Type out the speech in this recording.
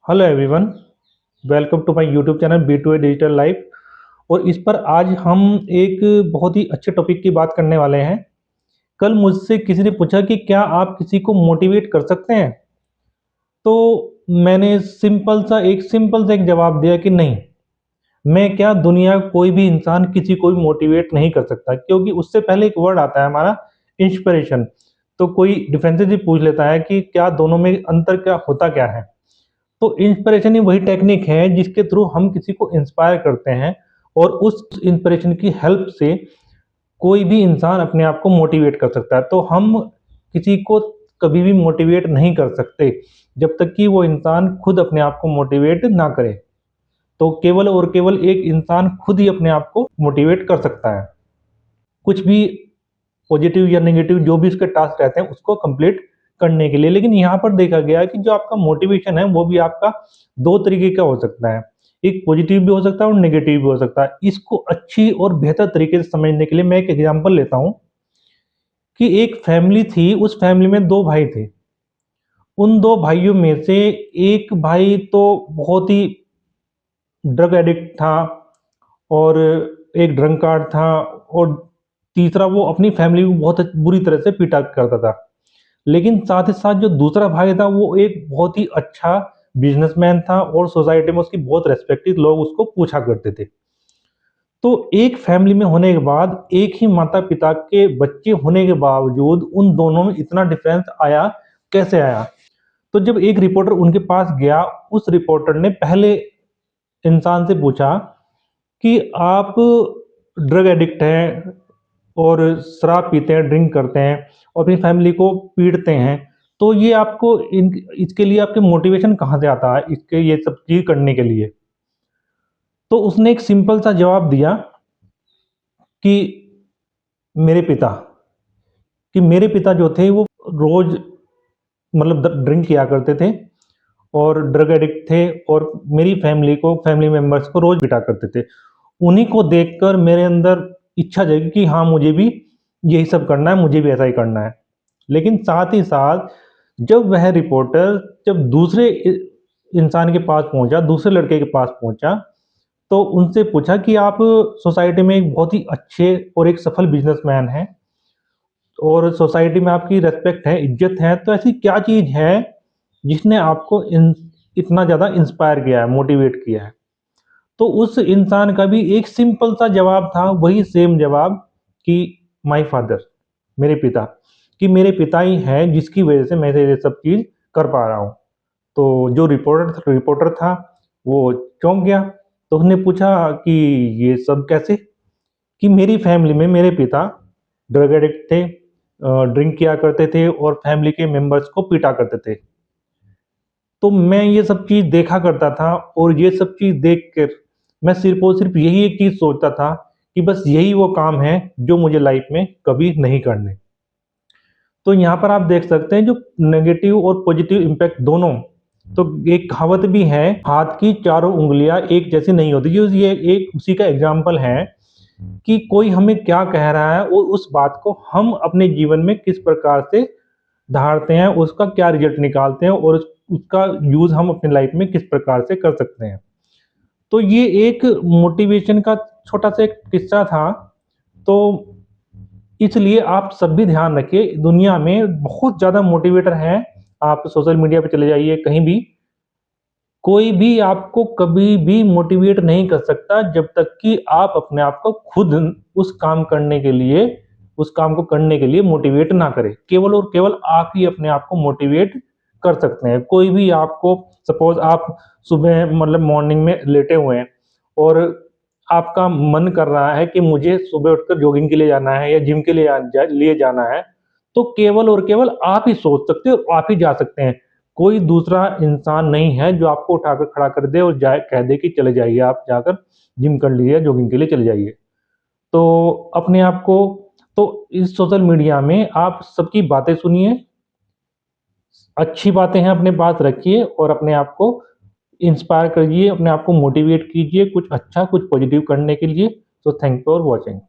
Hello everyone, welcome to my YouTube channel B2A digital life. और इस पर आज हम एक बहुत ही अच्छे टॉपिक की बात करने वाले हैं। कल मुझसे किसी ने पूछा कि क्या आप किसी को मोटिवेट कर सकते हैं, तो मैंने सिंपल सा एक जवाब दिया कि नहीं। मैं क्या, दुनिया का कोई भी इंसान किसी को भी मोटिवेट नहीं कर सकता, क्योंकि उससे पहले एक वर्ड आता है हमारा इंस्पिरेशन। तो कोई डिफेंसिवली पूछ लेता है कि क्या दोनों में अंतर क्या होता क्या है। तो इंस्पिरेशन ही वही टेक्निक है जिसके थ्रू हम किसी को इंस्पायर करते हैं, और उस इंस्पिरेशन की हेल्प से कोई भी इंसान अपने आप को मोटिवेट कर सकता है। तो हम किसी को कभी भी मोटिवेट नहीं कर सकते जब तक कि वो इंसान खुद अपने आप को मोटिवेट ना करे। तो केवल और केवल एक इंसान खुद ही अपने आप को मोटिवेट कर सकता है। कुछ भी पॉजिटिव या नेगेटिव जो भी उसके टास्क रहते हैं उसको कंप्लीट करने के लिए। लेकिन यहाँ पर देखा गया है कि जो आपका मोटिवेशन है वो भी आपका दो तरीके का हो सकता है। एक पॉजिटिव भी हो सकता है और नेगेटिव भी हो सकता है। इसको अच्छी और बेहतर तरीके से समझने के लिए मैं एक एग्जांपल लेता हूँ कि एक फैमिली थी, उस फैमिली में दो भाई थे। उन दो भाइयों में से एक भाई तो बहुत ही ड्रग एडिक्ट था, और एक ड्रंकार्ड था, और तीसरा वो अपनी फैमिली को बहुत बुरी तरह से पीटा करता था। लेकिन साथ ही साथ जो दूसरा भाई था वो एक बहुत ही अच्छा बिजनेसमैन था, और सोसाइटी में उसकी बहुत रेस्पेक्ट थी, लोग उसको पूछा करते थे। तो एक फैमिली में होने के बाद, एक ही माता पिता के बच्चे होने के बावजूद उन दोनों में इतना डिफरेंस आया, कैसे आया? तो जब एक रिपोर्टर उनके पास गया, उस रिपोर्टर ने पहले इंसान से पूछा कि आप ड्रग एडिक्ट हैं और शराब पीते हैं, ड्रिंक करते हैं और अपनी फैमिली को पीटते हैं, तो ये आपको इसके लिए आपके मोटिवेशन कहाँ से आता है, इसके ये सब चीज़ करने के लिए? तो उसने एक सिंपल सा जवाब दिया कि मेरे पिता मेरे पिता जो थे वो रोज़ मतलब ड्रिंक किया करते थे और ड्रग एडिक्ट थे, और मेरी फैमिली मेंबर्स को रोज़ पीटा करते थे। उन्हीं को देखकर मेरे अंदर इच्छा जगी कि हाँ, मुझे भी यही सब करना है, मुझे भी ऐसा ही करना है। लेकिन साथ ही साथ जब वह रिपोर्टर जब दूसरे इंसान के पास पहुंचा, दूसरे लड़के के पास पहुंचा, तो उनसे पूछा कि आप सोसाइटी में एक बहुत ही अच्छे और एक सफल बिजनेसमैन हैं, और सोसाइटी में आपकी रेस्पेक्ट है, इज्जत है, तो ऐसी क्या चीज़ है जिसने आपको इतना ज़्यादा इंस्पायर किया है, मोटिवेट किया है? तो उस इंसान का भी एक सिंपल सा जवाब था, वही सेम जवाब कि माय फादर, मेरे पिता, कि मेरे पिता ही हैं जिसकी वजह से मैं ये सब चीज़ कर पा रहा हूँ। तो जो रिपोर्टर था वो चौंक गया। तो उसने पूछा कि ये सब कैसे? कि मेरी फैमिली में मेरे पिता ड्रग एडिक्ट थे, ड्रिंक किया करते थे और फैमिली के मेंबर्स को पीटा करते थे। तो मैं ये सब चीज़ देखा करता था, और ये सब चीज़ देख कर मैं सिर्फ़ और सिर्फ़ यही एक चीज़ सोचता था कि बस यही वो काम है जो मुझे लाइफ़ में कभी नहीं करने। तो यहाँ पर आप देख सकते हैं जो नेगेटिव और पॉजिटिव इम्पैक्ट दोनों। तो एक कहावत भी है, हाथ की चारों उँगलियाँ एक जैसी नहीं होती। जो ये एक उसी का एग्ज़ाम्पल है कि कोई हमें क्या कह रहा है और उस बात को हम अपने जीवन में किस प्रकार से धारते हैं, उसका क्या रिज़ल्ट निकालते हैं, और उसका यूज़ हम अपनी लाइफ़ में किस प्रकार से कर सकते हैं। तो ये एक मोटिवेशन का छोटा-सा एक किस्सा था। तो इसलिए आप सब भी ध्यान रखिए, दुनिया में बहुत ज़्यादा मोटिवेटर हैं। आप सोशल मीडिया पे चले जाइए, कहीं भी, कोई भी आपको कभी भी मोटिवेट नहीं कर सकता जब तक कि आप अपने आप को खुद उस काम को करने के लिए मोटिवेट ना करें। केवल और केवल आप ही अपने आप को मोटिवेट कर सकते हैं। कोई भी आपको, सपोज़ आप सुबह मतलब मॉर्निंग में लेटे हुए हैं, और आपका मन कर रहा है कि मुझे सुबह उठकर जॉगिंग के लिए जाना है या जिम के लिए जाना है, तो केवल और केवल आप ही सोच सकते हैं और आप ही जा सकते हैं। कोई दूसरा इंसान नहीं है जो आपको उठाकर खड़ा कर दे और कह दे कि चले जाइए, आप जाकर जिम कर लीजिए, जॉगिंग के लिए चले जाइए। तो अपने आप को, तो इस सोशल मीडिया में आप सबकी बातें सुनिए, अच्छी बातें हैं अपने पास रखिए, और अपने आप को इंस्पायर करिए, अपने आप को मोटिवेट कीजिए कुछ अच्छा, कुछ पॉजिटिव करने के लिए। तो थैंक यू फॉर वॉचिंग।